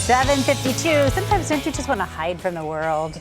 7:52. Sometimes don't you just want to hide from the world?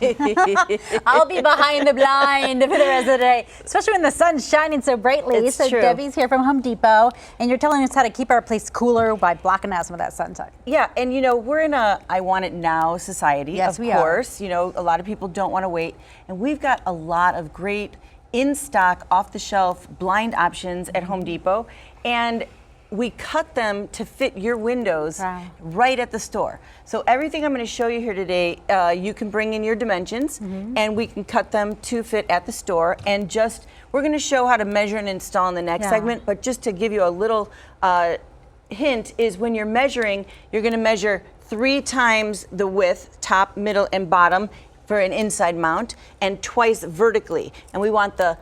I'll be behind the blind for the rest of the day, especially when the sun's shining so brightly. It's true. Debbie's here from Home Depot, and you're telling us how to keep our place cooler by blocking out some of that sunshine. Yeah, and you know, we're in a I want it now society, Yes, of we course. You know, a lot of people don't want to wait, and we've got a lot of great in-stock, off-the-shelf blind options at Home Depot, and we cut them to fit your windows right at the store. So everything I'm going to show you here today, you can bring in your dimensions, and we can cut them to fit at the store. And just, we're going to show how to measure and install in the next segment, but just to give you a little hint is when you're measuring, you're going to measure 3 times the width, top, middle, and bottom for an inside mount, and twice vertically. And we want the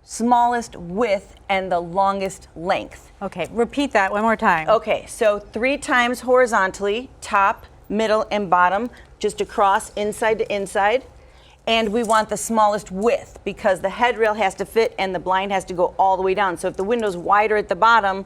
smallest width and the longest length. Okay, repeat that one more time. Okay, so 3 times horizontally, top, middle, and bottom, just across, inside to inside. And we want the smallest width because the headrail has to fit and the blind has to go all the way down. So if the window's wider at the bottom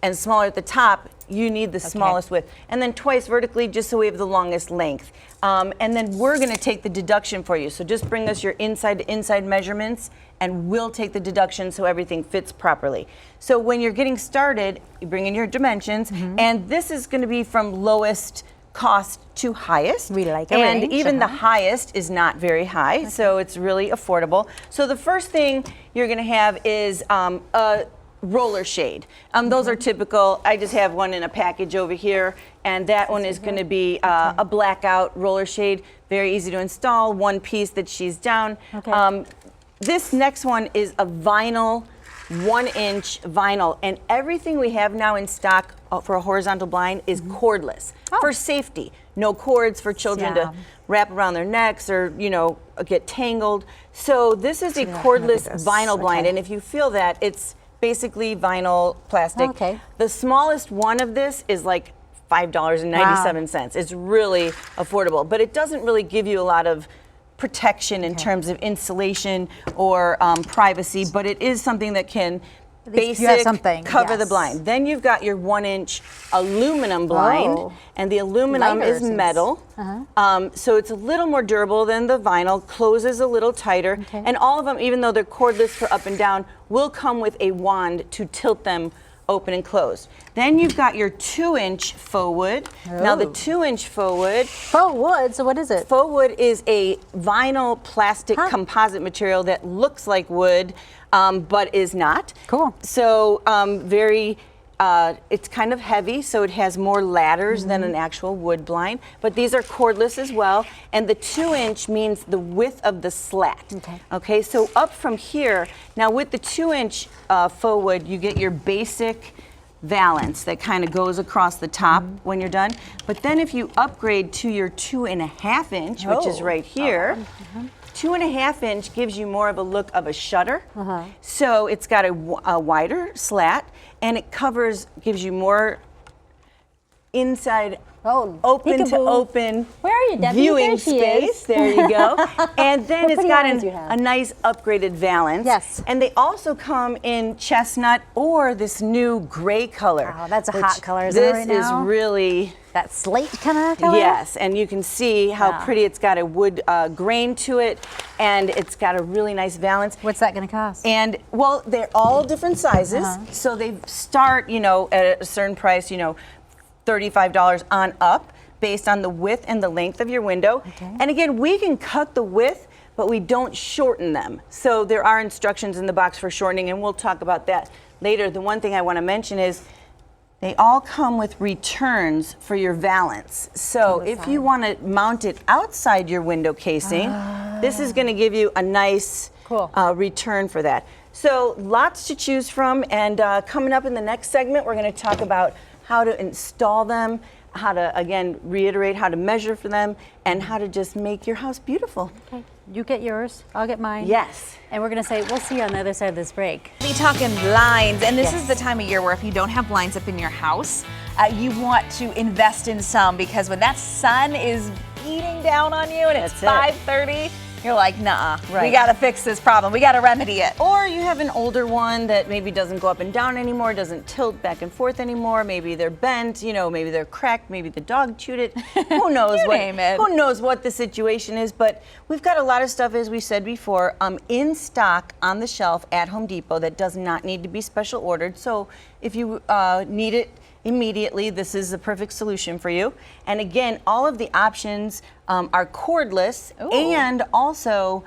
and smaller at the top, you need the smallest width. And then twice vertically, just so we have the longest length. And then we're gonna take the deduction for you. So just bring us your inside to inside measurements and we'll take the deduction so everything fits properly. So when you're getting started, you bring in your dimensions, and this is gonna be from lowest cost to highest. We like a And range, even the highest is not very high, so it's really affordable. So the first thing you're gonna have is a roller shade. Those are typical. I just have one in a package over here, and that one is going to be a blackout roller shade. Very easy to install, one piece that she's down. This next one is a vinyl, 1-inch vinyl, and everything we have now in stock for a horizontal blind is cordless for safety. No cords for children to wrap around their necks or, you know, get tangled. So this is a cordless vinyl blind, and if you feel that, it's basically vinyl plastic. The smallest one of this is like $5.97. It's really affordable, but it doesn't really give you a lot of protection in terms of insulation or privacy, but it is something that can cover the blind. Then you've got your 1-inch aluminum blind, and the aluminum is metal, so it's a little more durable than the vinyl, closes a little tighter, and all of them, even though they're cordless for up and down, will come with a wand to tilt them open and closed. Then you've got your 2-inch faux wood. Now the 2-inch faux wood. Faux wood, so what is it? Faux wood is a vinyl plastic composite material that looks like wood, but is not. Cool. So it's kind of heavy, so it has more ladders than an actual wood blind, but these are cordless as well, and the 2-inch means the width of the slat. Okay, so up from here, now with the 2-inch faux wood, you get your basic valance that kind of goes across the top when you're done, but then if you upgrade to your 2.5-inch, which is right here, 2.5-inch gives you more of a look of a shutter. So it's got a wider slat, and it gives you more inside open to open Where are you, Debbie? viewing space. There you go. And then it's got a nice upgraded valance. And they also come in chestnut or this new gray color. Oh, that's a hot color, isn't it right now? This is really that slate kind of color? Yes, and you can see how pretty it's got a wood grain to it, and it's got a really nice valance. What's that going to cost? And, well, they're all different sizes, so they start, you know, at a certain price, you know, $35 on up, based on the width and the length of your window. And again, we can cut the width, but we don't shorten them. So there are instructions in the box for shortening, and we'll talk about that later. The one thing I want to mention is they all come with returns for your valance. So if you want to mount it outside your window casing, this is going to give you a nice return for that. So lots to choose from, and coming up in the next segment, we're going to talk about how to install them, how to, again, reiterate how to measure for them, and how to just make your house beautiful. You get yours, I'll get mine. Yes. And we're gonna say, we'll see you on the other side of this break. Be talking blinds, and this is the time of year where if you don't have blinds up in your house, you want to invest in some, because when that sun is beating down on you and it's 5:30, You're like, nah, we Right. got to fix this problem. We got to remedy it. Or you have an older one that maybe doesn't go up and down anymore, doesn't tilt back and forth anymore. Maybe they're bent, maybe they're cracked, maybe the dog chewed it. Who knows You name it. Who knows what the situation is? But we've got a lot of stuff, as we said before, in stock on the shelf at Home Depot that does not need to be special ordered. So if you need it immediately, this is the perfect solution for you. And again, all of the options are cordless, and also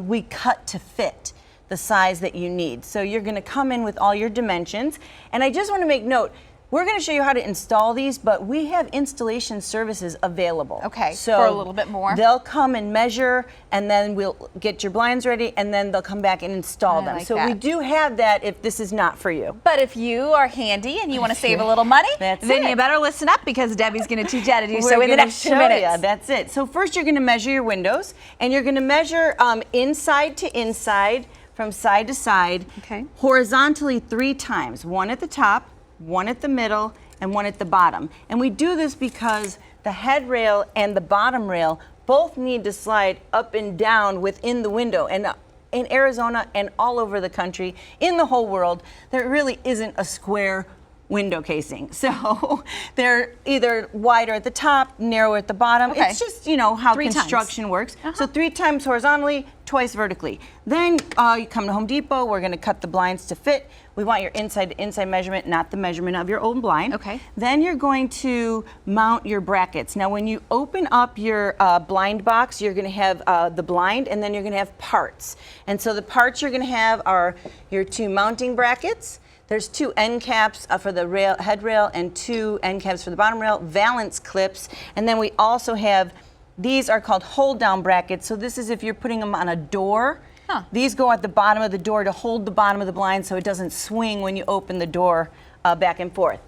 we cut to fit the size that you need. So you're gonna come in with all your dimensions. And I just wanna make note, we're going to show you how to install these, but we have installation services available. Okay, so for a little bit more. They'll come and measure, and then we'll get your blinds ready, and then they'll come back and install them. like So that. we do have that if this is not for you. But if you are handy and you want to save a little money, That's then it. you better listen up because Debbie's going to teach you how to do We're so in the gonna next 2 show minutes. ya. That's it. So first you're going to measure your windows, and you're going to measure inside to inside, from side to side, Okay. horizontally 3 times. One at the top, one at the middle, and one at the bottom. And we do this because the head rail and the bottom rail both need to slide up and down within the window. And in Arizona and all over the country, in the whole world, there really isn't a square window casing. So they're either wider at the top, narrower at the bottom. Okay. It's just, how 3 times. construction works. So 3 times horizontally, twice vertically. Then you come to Home Depot, we're gonna cut the blinds to fit. We want your inside to inside measurement, not the measurement of your own blind. Okay. Then you're going to mount your brackets. Now when you open up your blind box, you're gonna have the blind, and then you're gonna have parts. And so the parts you're gonna have are your 2 mounting brackets. There's 2 end caps for the head rail and 2 end caps for the bottom rail, valance clips, and then we also have, these are called hold down brackets. So this is if you're putting them on a door. Huh. These go at the bottom of the door to hold the bottom of the blind so it doesn't swing when you open the door back and forth.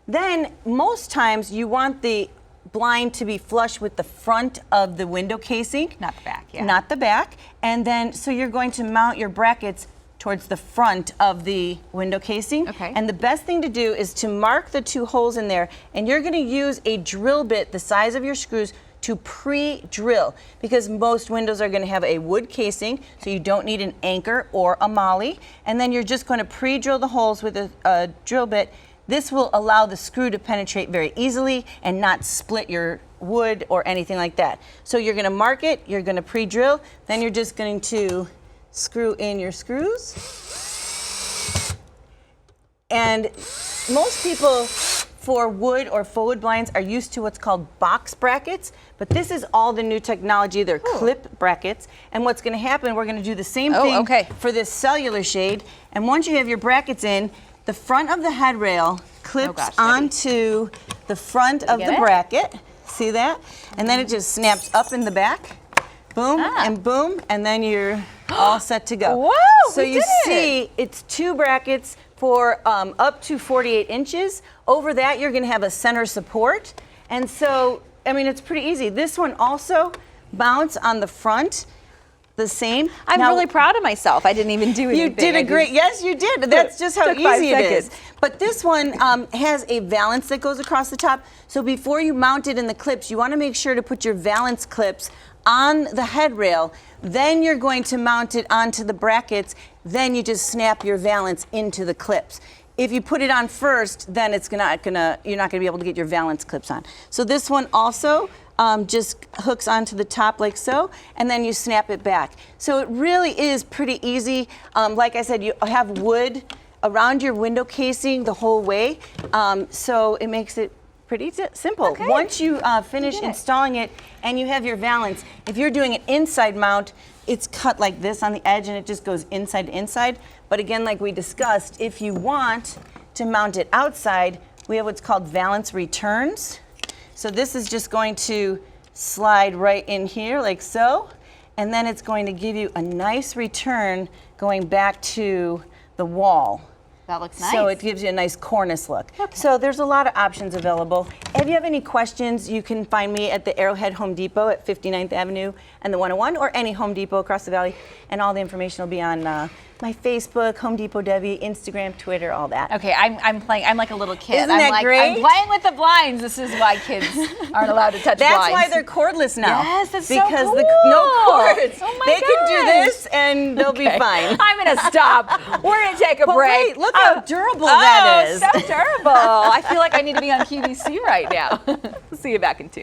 Then most times you want the blind to be flush with the front of the window casing. Not the back, yeah. Not the back. And then, so you're going to mount your brackets towards the front of the window casing. Okay. And the best thing to do is to mark the 2 holes in there, and you're going to use a drill bit the size of your screws to pre-drill, because most windows are going to have a wood casing, so you don't need an anchor or a molly. And then you're just going to pre-drill the holes with a drill bit. This will allow the screw to penetrate very easily and not split your wood or anything like that. So you're going to mark it, you're going to pre-drill, then you're just going to screw in your screws. And most people for wood or faux wood blinds are used to what's called box brackets, but this is all the new technology. They're clip brackets. And what's going to happen, we're going to do the same thing for this cellular shade. And once you have your brackets in, the front of the head rail clips onto the front of the bracket. See that? And then it just snaps up in the back. Boom and boom, and then you're all set to go. Whoa, so we you did it. see, it's 2 brackets for up to 48 inches. Over that, you're going to have a center support. And so, I mean, it's pretty easy. This one also mounts on the front, the same. I'm Now, really proud of myself. I didn't even do anything. you did a great, yes, you did. That's just how took 5 easy it is. seconds. But this one has a valance that goes across the top. So before you mount it in the clips, you want to make sure to put your valance clips on the head rail. Then you're going to mount it onto the brackets. Then you just snap your valance into the clips. If you put it on first, then you're not gonna be able to get your valance clips on. So this one also just hooks onto the top like so, and then you snap it back. So it really is pretty easy. Like I said, you have wood around your window casing the whole way, so it makes it pretty simple. Okay. Once you finish installing it and you have your valance, if you're doing an inside mount, it's cut like this on the edge and it just goes inside to inside. But again, like we discussed, if you want to mount it outside, we have what's called valance returns. So this is just going to slide right in here like so, and then it's going to give you a nice return going back to the wall. That looks nice. So it gives you a nice cornice look. So there's a lot of options available. If you have any questions, you can find me at the Arrowhead Home Depot at 59th Avenue and the 101, or any Home Depot across the valley. And all the information will be on my Facebook, Home Depot Debbie, Instagram, Twitter, all that. Okay, I'm playing. I'm like a little kid. Isn't that great? I'm playing with the blinds. This is why kids aren't allowed to touch That's blinds. why they're cordless now. Yes, that's so because cool. no cords. Oh my they can do gosh. this and they'll be fine. I'm gonna stop. We're gonna take a But break. wait, look how durable that is. So durable. I feel like I need to be on QVC right now. See you back in 2.